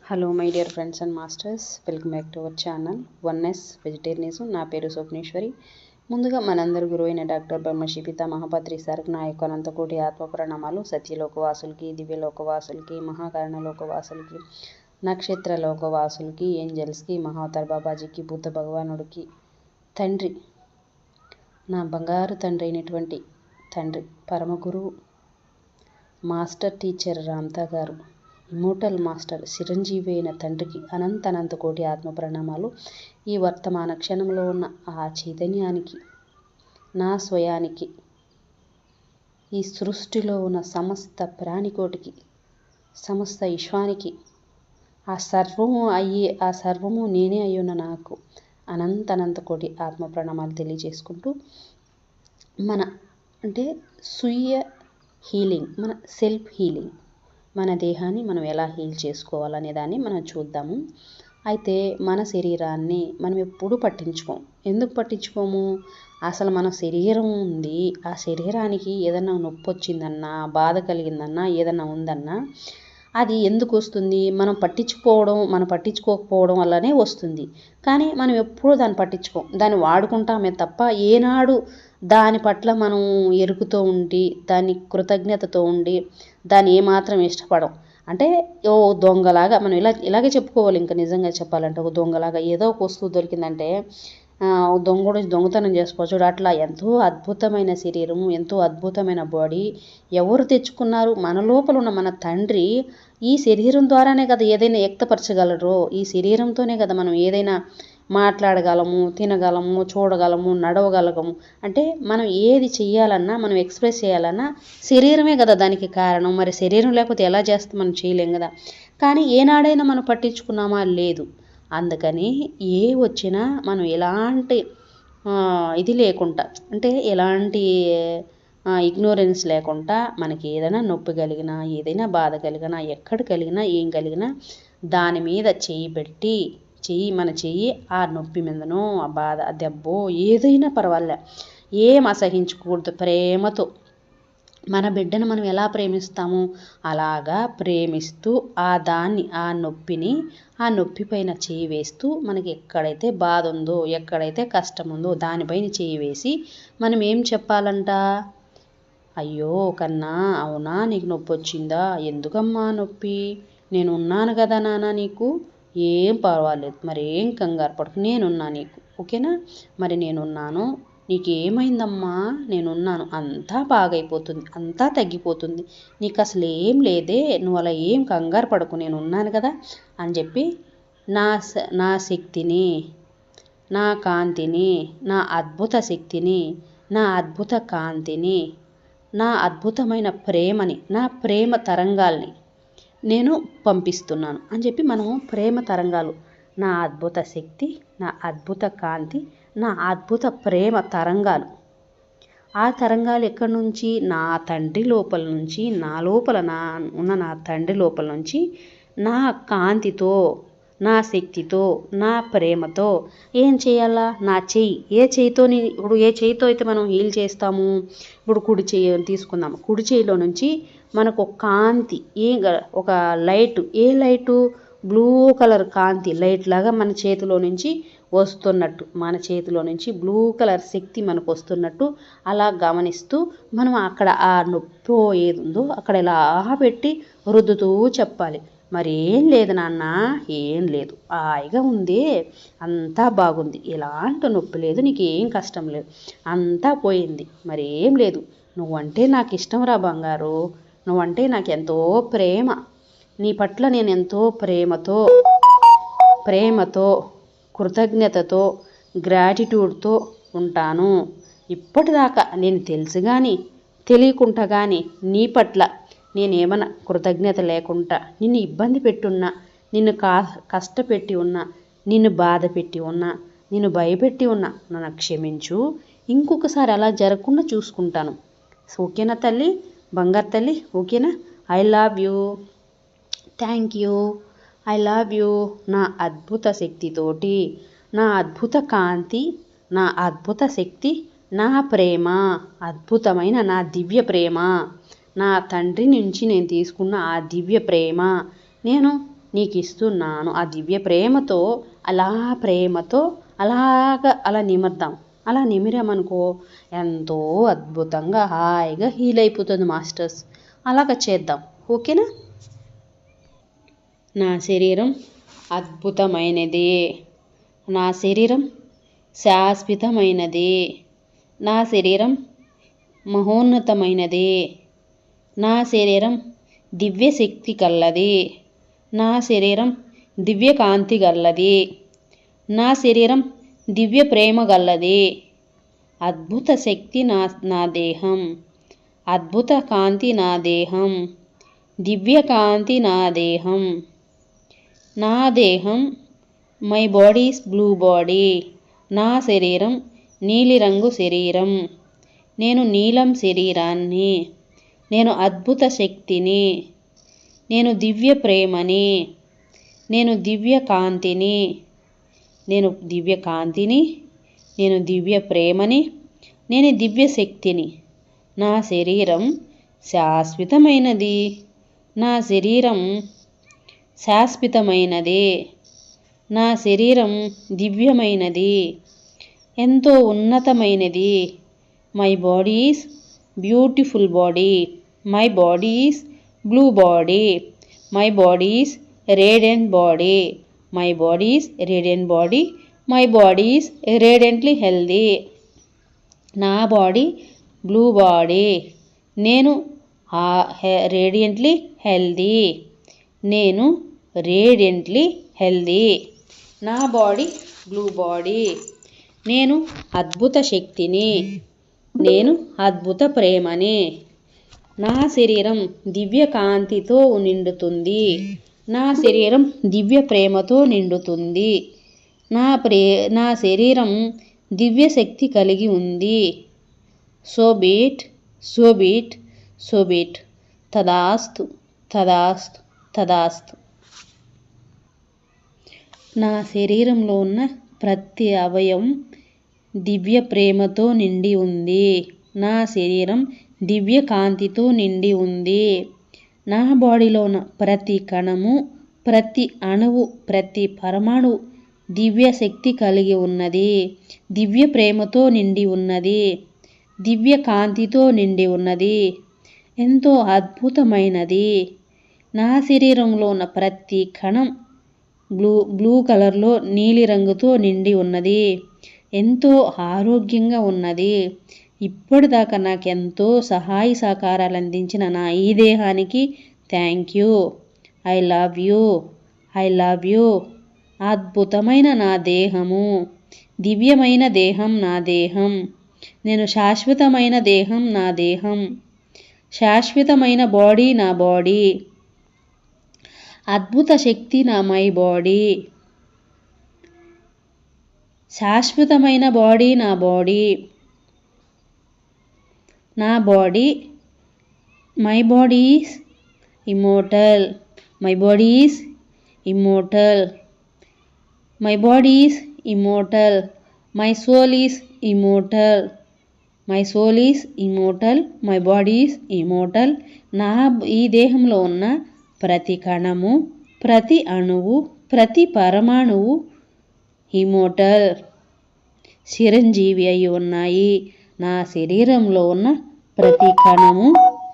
Hello my dear friends and masters, welcome back to our channel oneness vegetarianism. నా పేరు స్వప్నేశ్వరి. ముందుగా మనందరి గురువు అయిన డాక్టర్ బ్రహ్మశ్రీ పితామహపత్రి సార్కి నా యొక్క అనంతకోటి ఆత్మ ప్రణామాలు. సత్యలోకవాసులకి, దివ్యలోకవాసులకి, మహాకరణ లోకవాసులకి, నక్షత్ర లోకవాసులకి, ఏంజల్స్కి, మహావతార్ బాబాజీకి, బుద్ధ భగవానుడికి, తండ్రి, నా బంగారు తండ్రి అయినటువంటి తండ్రి, పరమ గురువు, మాస్టర్ టీచర్ రామ్తా గారు, ఇమోటల్ మాస్టర్ చిరంజీవి అయిన తండ్రికి అనంత కోటి ఆత్మ ప్రణామాలు. ఈ వర్తమాన క్షణంలో ఉన్న ఆ చైతన్యానికి, నా స్వయానికి, ఈ సృష్టిలో ఉన్న సమస్త ప్రాణికోటికి, సమస్త విశ్వానికి, ఆ సర్వము నేనే అయ్యున్న నాకు అనంత కోటి ఆత్మ ప్రణామాలు తెలియజేసుకుంటూ, అంటే స్వీయ హీలింగ్, మన సెల్ఫ్ హీలింగ్, మన దేహాన్ని మనం ఎలా హీల్ చేసుకోవాలనే దాన్ని మనం చూద్దాము. అయితే మన శరీరాన్ని మనం ఎప్పుడు పట్టించుకోము. ఎందుకు పట్టించుకోము? అసలు మన శరీరం ఉంది, ఆ శరీరానికి ఏదన్నా నొప్పి వచ్చిందన్నా, బాధ కలిగిందన్నా, ఏదన్నా ఉందన్నా అది ఎందుకు వస్తుంది? మనం పట్టించుకోకపోవడం వల్లనే వస్తుంది. కానీ మనం ఎప్పుడూ దాన్ని పట్టించుకోం, దాన్ని వాడుకుంటామే తప్ప ఏనాడు దాని పట్ల మనం ఎరుకుతో ఉండి, దాని కృతజ్ఞతతో ఉండి, దాన్ని ఏమాత్రం ఇష్టపడం. అంటే ఓ దొంగలాగా మనం ఇలాగే చెప్పుకోవాలి. ఇంకా నిజంగా చెప్పాలంటే ఒక దొంగలాగా ఏదో ఒక వస్తువు దొరికిందంటే దొంగతనం చేసుకోవచ్చు. అట్లా ఎంతో అద్భుతమైన శరీరము, ఎంతో అద్భుతమైన బాడీ ఎవరు తెచ్చుకున్నారు? మన లోపల ఉన్న మన తండ్రి. ఈ శరీరం ద్వారానే కదా ఏదైనా వ్యక్తపరచగలరు. ఈ శరీరంతోనే కదా మనం ఏదైనా మాట్లాడగలము, తినగలము, చూడగలము, నడవగలము. అంటే మనం ఏది చెయ్యాలన్నా, మనం ఎక్స్ప్రెస్ చేయాలన్నా శరీరమే కదా దానికి కారణం. మరి శరీరం లేకపోతే ఎలా చేస్తాం? మనం చేయలేం కదా. కానీ ఏనాడైనా మనం పట్టించుకున్నామా? లేదు. అందుకని ఏ వచ్చినా మనం ఎలాంటి ఇది లేకుండా, అంటే ఎలాంటి ఇగ్నోరెన్స్ లేకుండా, మనకి ఏదైనా నొప్పి కలిగినా, ఏదైనా బాధ కలిగినా, ఎక్కడ కలిగినా, ఏం కలిగినా దాని మీద చెయ్యి పెట్టి, మన చెయ్యి ఆ నొప్పి మీదనో, ఆ బాధ, ఆ దెబ్బో ఏదైనా పర్వాలే, ఏం అసహించకూడదు. ప్రేమతో మన బిడ్డను మనం ఎలా ప్రేమిస్తామో అలాగా ప్రేమిస్తూ ఆ నొప్పి పైన చేయి వేస్తూ, మనకి ఎక్కడైతే బాధ ఉందో, ఎక్కడైతే కష్టం ఉందో దానిపైన చేయి వేసి మనం ఏం చెప్పాలంట? అయ్యో కన్నా, అవునా నీకు నొప్పి వచ్చిందా? ఎందుకమ్మా నొప్పి? నేను ఉన్నాను కదా నాన్న నీకు, ఏం పర్వాలేదు, మరి ఏం కంగారు పడకు, నేనున్నా నీకు, ఓకేనా? మరి నేనున్నాను, నీకేమైందమ్మా? నేనున్నాను, అంతా బాగైపోతుంది, అంతా తగ్గిపోతుంది, నీకు అసలు ఏం లేదే, నువ్వు అలా ఏం కంగారు పడకు, నేను ఉన్నాను కదా అని చెప్పి నా శక్తిని, నా కాంతిని, నా అద్భుత శక్తిని, నా అద్భుత కాంతిని, నా అద్భుతమైన ప్రేమని, నా ప్రేమ తరంగాల్ని నేను పంపిస్తున్నాను అని చెప్పి మనము ప్రేమ తరంగాలు, నా అద్భుత శక్తి, నా అద్భుత కాంతి, నా అద్భుత ప్రేమ తరంగాలు, ఆ తరంగాలు ఎక్కడి నుంచి? నా తండ్రి లోపల నుంచి, నా లోపల ఉన్న నా తండ్రి లోపల నుంచి నా కాంతితో, నా శక్తితో, నా ప్రేమతో ఏం చేయాలా? నా చెయ్యి, ఇప్పుడు ఏ చేయితో అయితే మనం హీల్ చేస్తాము, ఇప్పుడు కుడి చెయ్యి తీసుకుందాం. కుడి చేయిలో నుంచి మనకు ఒక కాంతి, ఒక లైటు, ఏ లైటు? బ్లూ కలర్ కాంతి లైట్ లాగా మన చేతిలో నుంచి వస్తున్నట్టు, మన చేతిలో నుంచి బ్లూ కలర్ శక్తి మనకు వస్తున్నట్టు అలా గమనిస్తూ మనం అక్కడ ఆ నొప్పి ఏది ఉందో అక్కడ ఇలా పెట్టి రుద్దుతూ చెప్పాలి. మరి ఏం లేదు నాన్న, ఏం లేదు, హాయిగా ఉంది, అంతా బాగుంది, ఎలాంటి నొప్పి లేదు, నీకు ఏం కష్టం లేదు, అంతా పోయింది, మరి ఏం లేదు, నువ్వంటే నాకు ఇష్టం రా బంగారు, నువ్వంటే నాకు ఎంతో ప్రేమ, నీ పట్ల నేను ఎంతో ప్రేమతో కృతజ్ఞతతో గ్రాటిట్యూడ్తో ఉంటాను. ఇప్పటిదాకా నేను తెలుసు కానీ తెలియకుండా కానీ నీ పట్ల నేనేమన్నా కృతజ్ఞత లేకుండా నిన్ను ఇబ్బంది పెట్టున్నా, నిన్ను కష్టపెట్టి ఉన్నా, నిన్ను బాధ పెట్టి ఉన్నా, నిన్ను భయపెట్టి ఉన్నా నన్ను క్షమించు. ఇంకొకసారి అలా జరగకుండా చూసుకుంటాను. ఓకేనా తల్లి, బంగారు తల్లి, ఓకేనా? I love you, thank you, I love you. నా అద్భుత శక్తితోటి, నా అద్భుత కాంతి, నా అద్భుత శక్తి, నా ప్రేమ, అద్భుతమైన నా దివ్య ప్రేమ, నా తండ్రి నుంచి నేను తీసుకున్న ఆ దివ్య ప్రేమ నేను నీకు ఇస్తున్నాను. ఆ దివ్య ప్రేమతో అలా నిమర్దాం. అలా నిమిరామనుకో ఎంతో అద్భుతంగా హాయిగా హీల్ అయిపోతుంది మాస్టర్స్. అలాగ చేద్దాం, ఓకేనా? నా శరీరం అద్భుతమైనది. నా శరీరం శాశ్వతమైనది. నా శరీరం మహోన్నతమైనది. నా శరీరం దివ్యశక్తి కలది. నా శరీరం దివ్యకాంతి గలది. నా శరీరం దివ్య ప్రేమ గలది. అద్భుత శక్తి నా దేహం. అద్భుత కాంతి నా దేహం. దివ్యకాంతి నా దేహం. నా దేహం మై బాడీస్ బ్లూ బాడీ. నా శరీరం నీలిరంగు శరీరం. నేను నీలం శరీరాన్ని. నేను అద్భుత శక్తిని. నేను దివ్య ప్రేమని. నేను దివ్య కాంతిని. నేను దివ్య కాంతిని. నేను దివ్య ప్రేమని. నేను దివ్య శక్తిని. నా శరీరం శాశ్వతమైనది. నా శరీరం శాశ్వతమైనది. నా శరీరం దివ్యమైనది, ఎంతో ఉన్నతమైనది. My body is beautiful body. My body is blue body. My body is radiant body. My body is radiant body. My body is radiantly healthy. నా బాడీ బ్లూ బాడీ. నేను రేడియంట్లీ హెల్దీ. నేను రేడియంట్లీ హెల్దీ. నా body blue body. నేను అద్భుత శక్తిని. నేను అద్భుత ప్రేమని. నా శరీరం దివ్య కాంతితో నిండుతుంది. నా శరీరం దివ్య ప్రేమతో నిండుతుంది. నా శరీరం దివ్య శక్తి కలిగి ఉంది. So be it, so be it, so be it. తదాస్తు, తదాస్తు, తదాస్తు. నా శరీరంలో ఉన్న ప్రతి అవయవం దివ్య ప్రేమతో నిండి ఉంది. నా శరీరం దివ్య కాంతితో నిండి ఉంది. నా బాడీలో ఉన్న ప్రతి కణము, ప్రతి అణువు, ప్రతి పరమాణువు దివ్య శక్తి కలిగి ఉన్నది. దివ్య ప్రేమతో నిండి ఉన్నది. దివ్య కాంతితో నిండి ఉన్నది. ఎంతో అద్భుతమైనది. నా శరీరంలో ఉన్న ప్రతి కణం బ్లూ కలర్లో నీలిరంగుతో నిండి ఉన్నది. ఎంతో ఆరోగ్యంగా ఉన్నది. ఇప్పటిదాకా నాకెంతో సహాయ సహకారాలు అందించిన నా ఈ దేహానికి thank you. I love you. I love you. అద్భుతమైన నా దేహము, దివ్యమైన దేహం నా దేహం. నేను శాశ్వతమైన దేహం నా దేహం. శాశ్వతమైన బాడీ నా బాడీ. అద్భుత శక్తి నా మై బాడీ. శాశ్వతమైన బాడీ నా బాడీ. నా body, my body is immortal. My body is immortal. My body is immortal. My soul is immortal. My soul is immortal. My body is immortal. ఈ దేహంలో ఉన్న ప్రతి కణము, ప్రతి అణువు, ప్రతి పరమాణువు ఇమ్మోర్టల్, చిరంజీవి అయి ఉన్నాయి. నా శరీరంలో ఉన్న ప్రతి కణము,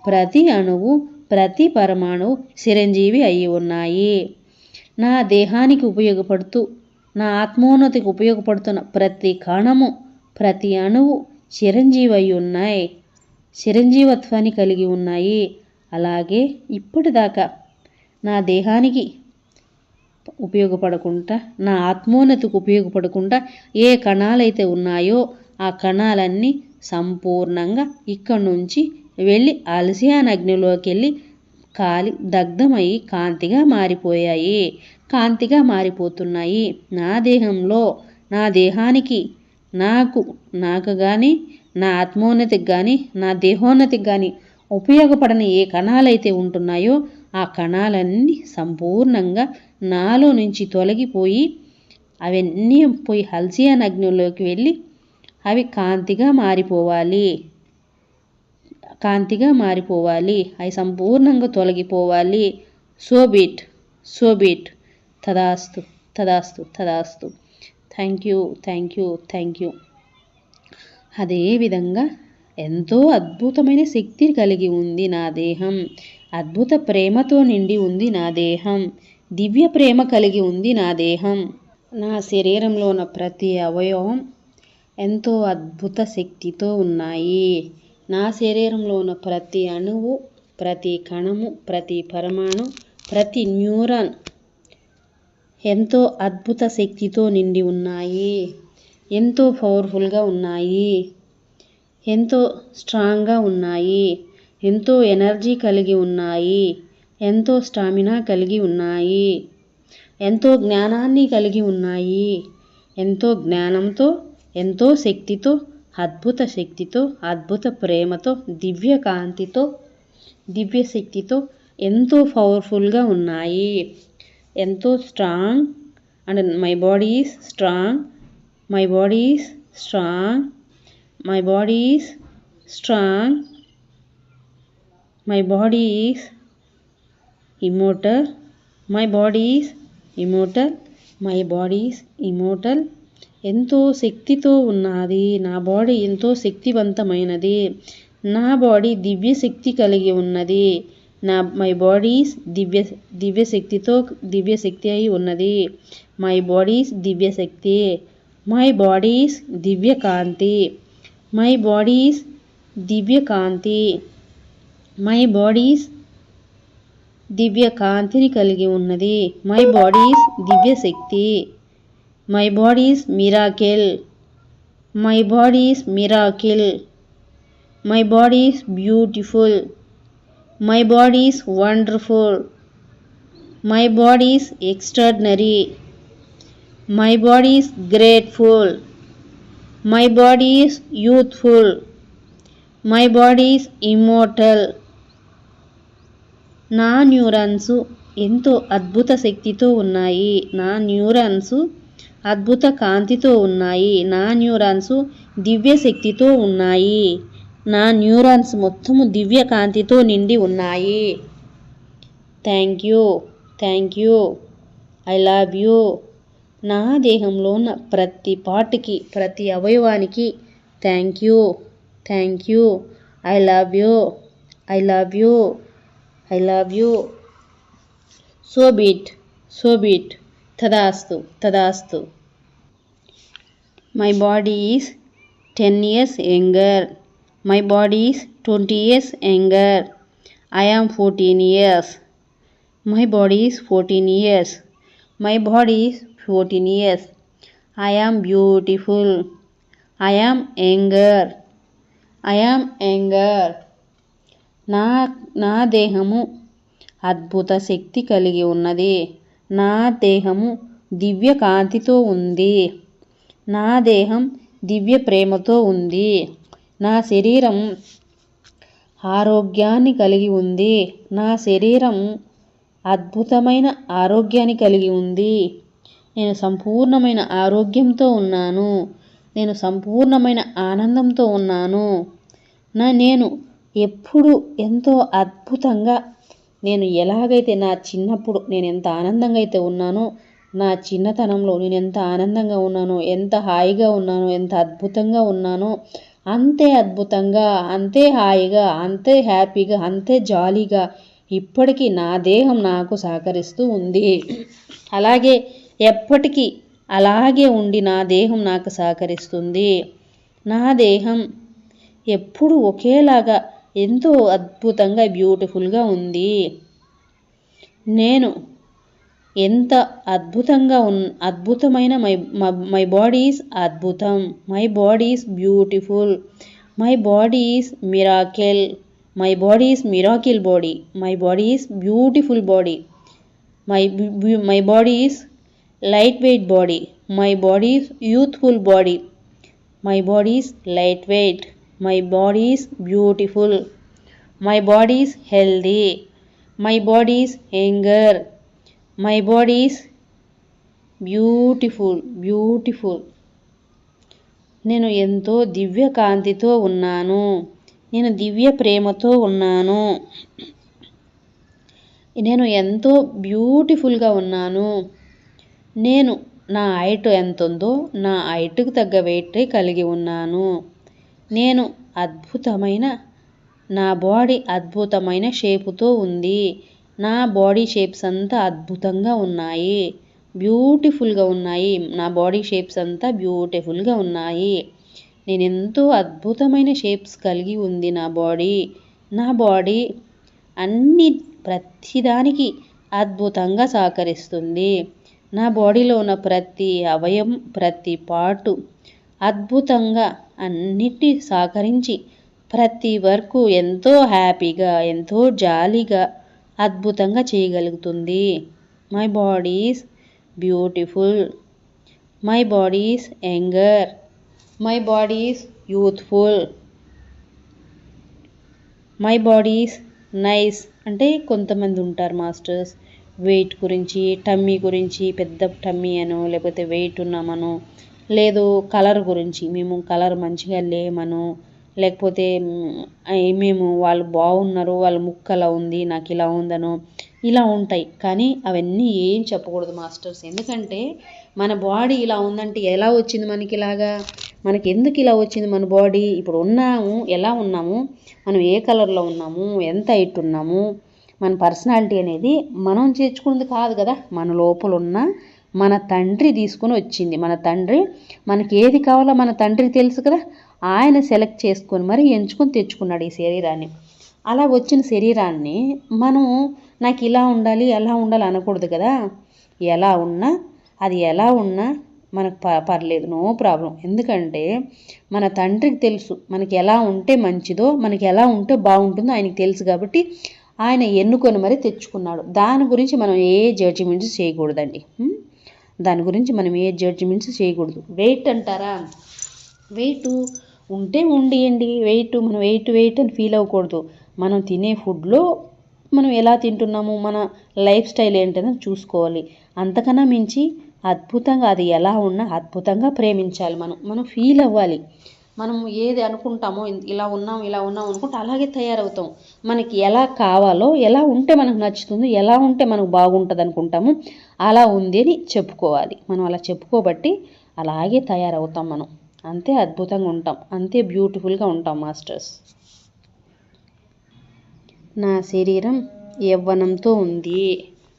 ప్రతి అణువు, ప్రతి పరమాణువు చిరంజీవి అయి ఉన్నాయి. నా దేహానికి ఉపయోగపడుతూ, నా ఆత్మోన్నతికి ఉపయోగపడుతున్న ప్రతి కణము, ప్రతి అణువు చిరంజీవి అయి ఉన్నాయి. చిరంజీవత్వాన్ని కలిగి ఉన్నాయి. అలాగే ఇప్పటిదాకా నా దేహానికి ఉపయోగపడకుండా, నా ఆత్మోన్నతికి ఉపయోగపడకుండా ఏ కణాలైతే ఉన్నాయో ఆ కణాలన్నీ సంపూర్ణంగా ఇక్కడి నుంచి వెళ్ళి అల్సియాన్ అగ్నిలోకి వెళ్ళి కాలి దగ్ధమై కాంతిగా మారిపోయాయి. కాంతిగా మారిపోతున్నాయి. నా దేహంలో, నా దేహానికి, నాకు కానీ, నా ఆత్మోన్నతికి కానీ, నా దేహోన్నతికి కానీ ఉపయోగపడని ఏ కణాలైతే ఉంటున్నాయో ఆ కణాలన్నీ సంపూర్ణంగా నాలో నుంచి తొలగిపోయి అవన్నీ పోయి అల్సియాన్ అగ్నిలోకి వెళ్ళి అవి కాంతిగా మారిపోవాలి. కాంతిగా మారిపోవాలి. అవి సంపూర్ణంగా తొలగిపోవాలి. So be it, so be it. తదాస్తు తదాస్తు తదాస్తు. Thank you thank you thank you. అదేవిధంగా ఎంతో అద్భుతమైన శక్తి కలిగి ఉంది నా దేహం. అద్భుత ప్రేమతో నిండి ఉంది నా దేహం. దివ్య ప్రేమ కలిగి ఉంది నా దేహం. నా శరీరంలో ఉన్న ప్రతి అవయవం ఎంతో అద్భుత శక్తితో ఉన్నాయి. నా శరీరంలో ఉన్న ప్రతి అణువు, ప్రతి కణము, ప్రతి పరమాణు, ప్రతి న్యూరాన్ ఎంతో అద్భుత శక్తితో నిండి ఉన్నాయి. ఎంతో పవర్ఫుల్గా ఉన్నాయి. ఎంతో స్ట్రాంగ్గా ఉన్నాయి. ఎంతో ఎనర్జీ కలిగి ఉన్నాయి. ఎంతో స్టామినా కలిగి ఉన్నాయి. ఎంతో జ్ఞానాన్ని కలిగి ఉన్నాయి. ఎంతో జ్ఞానంతో, ఎంతో శక్తితో, అద్భుత శక్తితో, అద్భుత ప్రేమతో, దివ్య కాంతితో, దివ్య శక్తితో ఎంతో పవర్ఫుల్గా ఉన్నాయి. ఎంతో strong. And my body is strong. My body is strong. My body is strong. My body is immortal. My body is immortal. My body is immortal. ఎంతో శక్తితో ఉన్నది. నా బాడీ ఎంతో శక్తివంతమైనది. నా బాడీ దివ్య శక్తి కలిగి ఉన్నది. మై బాడీస్ దివ్య శక్తితో దివ్య శక్తి అయి ఉన్నది. మై బాడీస్ దివ్య శక్తి. మై బాడీస్ దివ్య కాంతి. మై బాడీస్ దివ్య కాంతి. మై బాడీస్ దివ్య కాంతిని కలిగి ఉన్నది. మై బాడీస్ దివ్య శక్తి. My body's miracle. My body's miracle. My body's beautiful. My body is wonderful. My body is extraordinary. My body is grateful. My body is youthful. My body is immortal. నా neurons ఎంతో అద్భుత శక్తితో ఉన్నాయి. నా neurons అద్భుత కాంతితో ఉన్నాయి. నా న్యూరాన్స్ దివ్య శక్తితో ఉన్నాయి. నా న్యూరాన్స్ మొత్తము దివ్య కాంతితో నిండి ఉన్నాయి. Thank you thank you. I love you. నా దేహంలో ఉన్న ప్రతి పార్ట్కి, ప్రతి అవయవానికి thank you thank you. I love you. I love you. I love you. So be it so be it. తదాస్తు తదాస్తు. My body is 10 years younger. My body is 20 years younger. I am 14 years. My body is 14 years. My body is 14 years. I am beautiful. I am younger. I am younger. నా దేహము అద్భుత శక్తి కలిగి ఉన్నది. నా దేహము దివ్య కాంతితో ఉంది. నా దేహం దివ్య ప్రేమతో ఉంది. నా శరీరం ఆరోగ్యాన్ని కలిగి ఉంది. నా శరీరం అద్భుతమైన ఆరోగ్యాన్ని కలిగి ఉంది. నేను సంపూర్ణమైన ఆరోగ్యంతో ఉన్నాను. నేను సంపూర్ణమైన ఆనందంతో ఉన్నాను. నేను ఎప్పుడు ఎంతో అద్భుతంగా, నేను ఎలాగైతే నా చిన్నప్పుడు నేను ఎంత ఆనందంగా అయితే ఉన్నానో, నా చిన్నతనంలో నేను ఎంత ఆనందంగా ఉన్నానో, ఎంత హాయిగా ఉన్నానో, ఎంత అద్భుతంగా ఉన్నానో, అంతే అద్భుతంగా, అంతే హాయిగా, అంతే హ్యాపీగా, అంతే జాలీగా ఇప్పటికీ నా దేహం నాకు సహకరిస్తూ ఉంది. అలాగే ఎప్పటికీ అలాగే ఉండి నా దేహం నాకు సహకరిస్తుంది. నా దేహం ఎప్పుడు ఒకేలాగా ఎంతో అద్భుతంగా బ్యూటిఫుల్గా ఉంది. నేను ఎంత అద్భుతంగా అద్భుతమైన మై బాడీ ఈజ్ అద్భుతం. My body is beautiful. My body is miracle. My body is miracle body. My body is beautiful body. My body is light weight body. My body is youthful body. My body is light weight. My body is beautiful. My body is healthy. My body is younger. My body is beautiful beautiful. నేను ఎంతో దివ్య కాంతితో ఉన్నాను. నేను దివ్య ప్రేమతో ఉన్నాను. నేను ఎంతో బ్యూటిఫుల్గా ఉన్నాను. నేను నా హైట్ ఎంత ఉందో నా హైట్కు తగ్గ వెయిట్ కలిగి ఉన్నాను. నేను అద్భుతమైన నా బాడీ అద్భుతమైన షేపుతో ఉంది. నా బాడీ షేప్స్ అంతా అద్భుతంగా ఉన్నాయి, బ్యూటిఫుల్గా ఉన్నాయి. నా బాడీ షేప్స్ అంతా బ్యూటిఫుల్గా ఉన్నాయి. నేను ఎంతో అద్భుతమైన షేప్స్ కలిగి ఉంది నా బాడీ. నా బాడీ అన్ని ప్రతిదానికి అద్భుతంగా సహకరిస్తుంది. నా బాడీలో ఉన్న ప్రతి అవయవం ప్రతి పార్టు అద్భుతంగా అన్నిటి సహకరించి ప్రతి వర్క్ ఎంతో హ్యాపీగా ఎంతో జాలీగా అద్భుతంగా చేయగలుగుతుంది. My body is beautiful. My body is younger. My body is youthful. My body is nice. అంటే కొంతమంది ఉంటారు మాస్టర్స్ వెయిట్ గురించి, టమ్మీ గురించి, పెద్ద టమ్మీ అనో లేకపోతే వెయిట్ ఉన్నామనో, లేదు కలర్ గురించి మేము కలర్ మంచిగా లేమనో, లేకపోతే మేము వాళ్ళు బాగున్నారు వాళ్ళ ముక్కు అలా ఉంది నాకు ఇలా ఉందనో ఇలా ఉంటాయి. కానీ అవన్నీ ఏం చెప్పకూడదు మాస్టర్స్. ఎందుకంటే మన బాడీ ఇలా ఉందంటే ఎలా వచ్చింది మనకి ఇలాగా, మనకి ఎందుకు ఇలా వచ్చింది మన బాడీ, ఇప్పుడు ఉన్నాము ఎలా ఉన్నాము, మనం ఏ కలర్లో ఉన్నాము, ఎంత హైట్ ఉన్నాము, మన పర్సనాలిటీ అనేది మనం చేర్చుకున్నది కాదు కదా, మన లోపల ఉన్న మన తండ్రి తీసుకొని వచ్చింది. మన తండ్రి మనకి ఏది కావాలో మన తండ్రికి తెలుసు కదా, ఆయన సెలెక్ట్ చేసుకొని మరి ఎంచుకొని తెచ్చుకున్నాడు ఈ శరీరాన్ని. అలా వచ్చిన శరీరాన్ని మనం నాకు ఇలా ఉండాలి అలా ఉండాలి అనకూడదు కదా. ఎలా ఉన్నా అది ఎలా ఉన్నా మనకు పర్లేదు, నో ప్రాబ్లం. ఎందుకంటే మన తండ్రికి తెలుసు మనకి ఎలా ఉంటే మంచిదో, మనకి ఎలా ఉంటే బాగుంటుందో ఆయనకి తెలుసు. కాబట్టి ఆయన ఎన్నుకొని మరి తెచ్చుకున్నాడు. దాని గురించి మనం ఏ జడ్జిమెంట్స్ చేయకూడదండి. దాని గురించి మనం ఏ జడ్జిమెంట్స్ చేయకూడదు. వెయిట్ అంటారా, వెయిట్ ఉంటే ఉండియండి. మనం వెయిట్ అని ఫీల్ అవ్వకూడదు. మనం తినే ఫుడ్లో మనం ఎలా తింటున్నాము, మన లైఫ్ స్టైల్ ఏంటని చూసుకోవాలి. అంతకన్నా మించి అద్భుతంగా అది ఎలా ఉన్నా అద్భుతంగా ప్రేమించాలి. మనం ఫీల్ అవ్వాలి. మనం ఏది అనుకుంటామో ఇలా ఉన్నాం అనుకుంటే అలాగే తయారవుతాం. మనకి ఎలా కావాలో, ఎలా ఉంటే మనకు నచ్చుతుంది, ఎలా ఉంటే మనకు బాగుంటుంది అనుకుంటాము అలా ఉంది అని చెప్పుకోవాలి. మనం అలా చెప్పుకోబట్టి అలాగే తయారవుతాం. మనం అంతే అద్భుతంగా ఉంటాం, అంతే బ్యూటిఫుల్గా ఉంటాం మాస్టర్స్. నా శరీరం యవ్వనంతో ఉంది.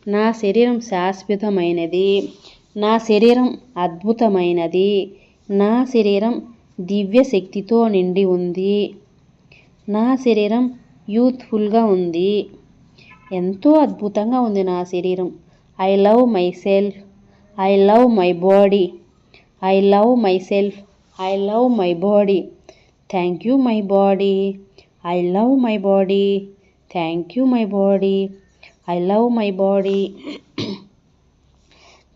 నా శరీరం శాశ్వతమైనది. నా శరీరం అద్భుతమైనది. నా శరీరం దివ్య శక్తితో నిండి ఉంది. నా శరీరం యూత్ఫుల్గా ఉంది. ఎంతో అద్భుతంగా ఉంది నా శరీరం. I love my self. I love my body. I love my self. I love my body. Thank you my body. I love my body. Thank you my body. I love my body.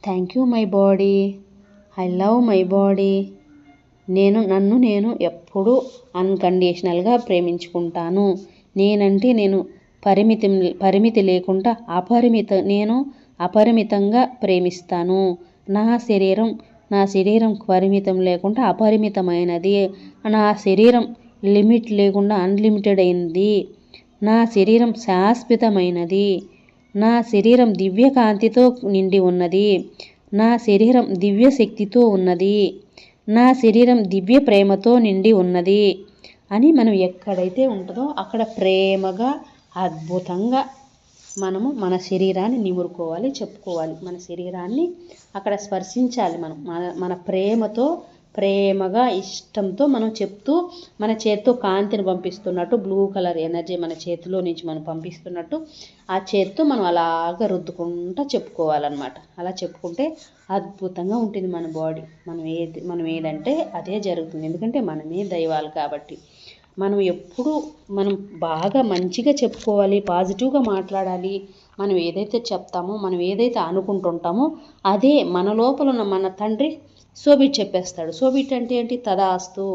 Thank you my body. I love my body. నన్ను నేను ఎప్పుడూ అన్కండిషనల్గా ప్రేమించుకుంటాను. నేనంటే నేను పరిమితి లేకుండా నేను అపరిమితంగా ప్రేమిస్తాను. నా శరీరం పరిమితం లేకుండా అపరిమితమైనది. నా శరీరం లిమిట్ లేకుండా అన్లిమిటెడ్ అయింది. నా శరీరం శాశ్వతమైనది. నా శరీరం దివ్యకాంతితో నిండి ఉన్నది. నా శరీరం దివ్య శక్తితో ఉన్నది. నా శరీరం దివ్య ప్రేమతో నిండి ఉన్నది అని మనం ఎక్కడైతే ఉంటుందో అక్కడ ప్రేమగా అద్భుతంగా మనము మన శరీరాన్ని నిమురుకోవాలి, చెప్పుకోవాలి. మన శరీరాన్ని అక్కడ స్పర్శించాలి. మన ప్రేమగా ఇష్టంతో మనం చెప్తూ మన చేతితో కాంతిని పంపిస్తున్నట్టు, బ్లూ కలర్ ఎనర్జీ మన చేతిలో నుంచి మనం పంపిస్తున్నట్టు ఆ చేతితో మనం అలాగా రుద్దుకుంటూ చెప్పుకోవాలన్నమాట. అలా చెప్పుకుంటే అద్భుతంగా ఉంటుంది మన బాడీ. మనం ఏదంటే అదే జరుగుతుంది. ఎందుకంటే మనమే దైవాలు కాబట్టి మనం బాగా మంచిగా చెప్పుకోవాలి, పాజిటివ్గా మాట్లాడాలి. మనం ఏదైతే చెప్తామో, మనం ఏదైతే అనుకుంటుంటామో అదే మన లోపల ఉన్న మన తండ్రి సోబిట్ చెప్పేస్తాడు. సోబిట్ అంటే ఏంటి? తదాస్తు,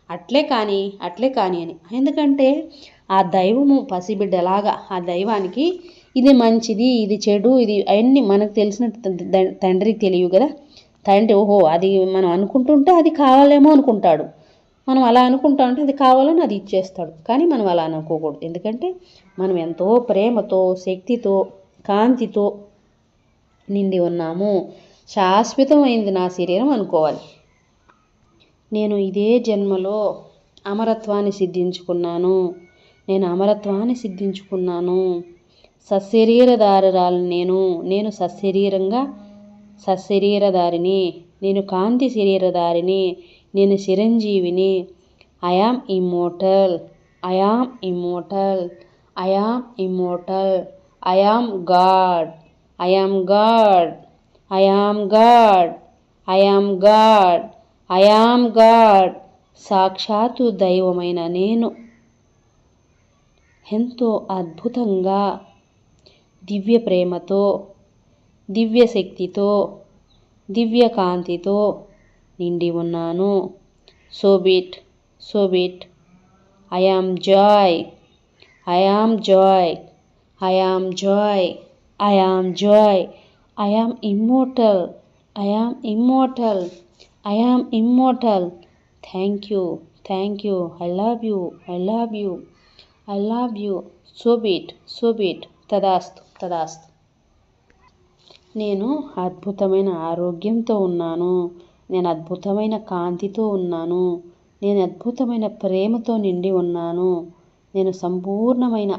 అట్లే కానీ అని. ఎందుకంటే ఆ దైవము పసిబిడ్డలాగా ఆ దైవానికి ఇది మంచిది, ఇది చెడు, ఇది అవన్నీ మనకు తెలిసిన తండ్రికి తెలియవు కదా. తండ్రి ఓహో అది మనం అనుకుంటుంటే అది కావాలేమో అనుకుంటాడు. మనం అలా అనుకుంటా ఉంటే అది కావాలని అది ఇచ్చేస్తాడు. కానీ మనం అలా అనుకోకూడదు. ఎందుకంటే మనం ఎంతో ప్రేమతో శక్తితో కాంతితో నిండి ఉన్నాము. శాశ్వతమైంది నా శరీరం అనుకోవాలి. నేను ఇదే జన్మలో అమరత్వాన్ని సిద్ధించుకున్నాను. నేను అమరత్వాన్ని సిద్ధించుకున్నాను. సశరీరధారురాలు నేను సశరీరధారిని. నేను కాంతి శరీరధారిని. నేను చిరంజీవిని. I am immortal. I am immortal. I am immortal. I am God. I am God. I am God. I am God. I am God. సాక్షాత్తు దైవమైన నేను ఎంతో అద్భుతంగా దివ్య ప్రేమతో, దివ్య శక్తితో, దివ్య కాంతితో నిండి ఉన్నాను. So bit. I am Joy. I am Joy. I am Joy. I am Joy. I am immortal. I am immortal. I am immortal. Thank you. I love you. I love you. I love you. So bit. తదాస్తు. నేను అద్భుతమైన ఆరోగ్యంతో ఉన్నాను. నేను అద్భుతమైన కాంతితో ఉన్నాను. నేను అద్భుతమైన ప్రేమతో నిండి ఉన్నాను. నేను సంపూర్ణమైన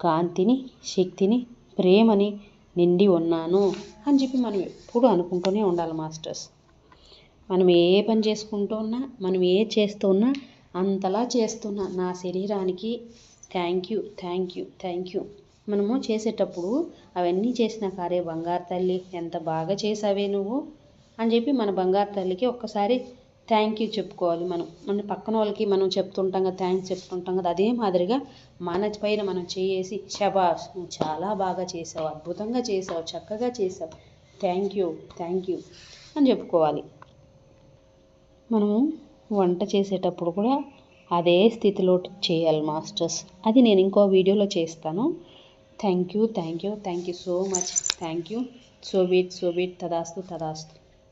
కాంతిని, శక్తిని, ప్రేమని నిండి ఉన్నాను అని చెప్పి మనం ఎప్పుడు అనుకుంటూనే ఉండాలి మాస్టర్స్. మనం ఏ పని చేసుకుంటూ ఉన్నా, మనం ఏ చేస్తూ ఉన్నా అంతలా చేస్తున్నా నా శరీరానికి థ్యాంక్ యూ. మనము చేసేటప్పుడు అవన్నీ చేసినాక అరే బంగారు తల్లి ఎంత బాగా చేసావే నువ్వు అని చెప్పి మన బంగారు తల్లికి ఒక్కసారి థ్యాంక్ యూ చెప్పుకోవాలి. మన పక్కన వాళ్ళకి మనం చెప్తుంటాం కదా, థ్యాంక్స్ చెప్తుంటాం కదా, అదే మాదిరిగా మన పైన మనం చేసి శబాష్ నువ్వు చాలా బాగా చేసావు, అద్భుతంగా చేసావు, చక్కగా చేసావు, థ్యాంక్ యూ అని చెప్పుకోవాలి. మనము వంట చేసేటప్పుడు కూడా అదే స్థితిలో చేయాలి మాస్టర్స్. అది నేను ఇంకో వీడియోలో చేస్తాను. Thank you so much. Thank you. So bit. తదాస్తు.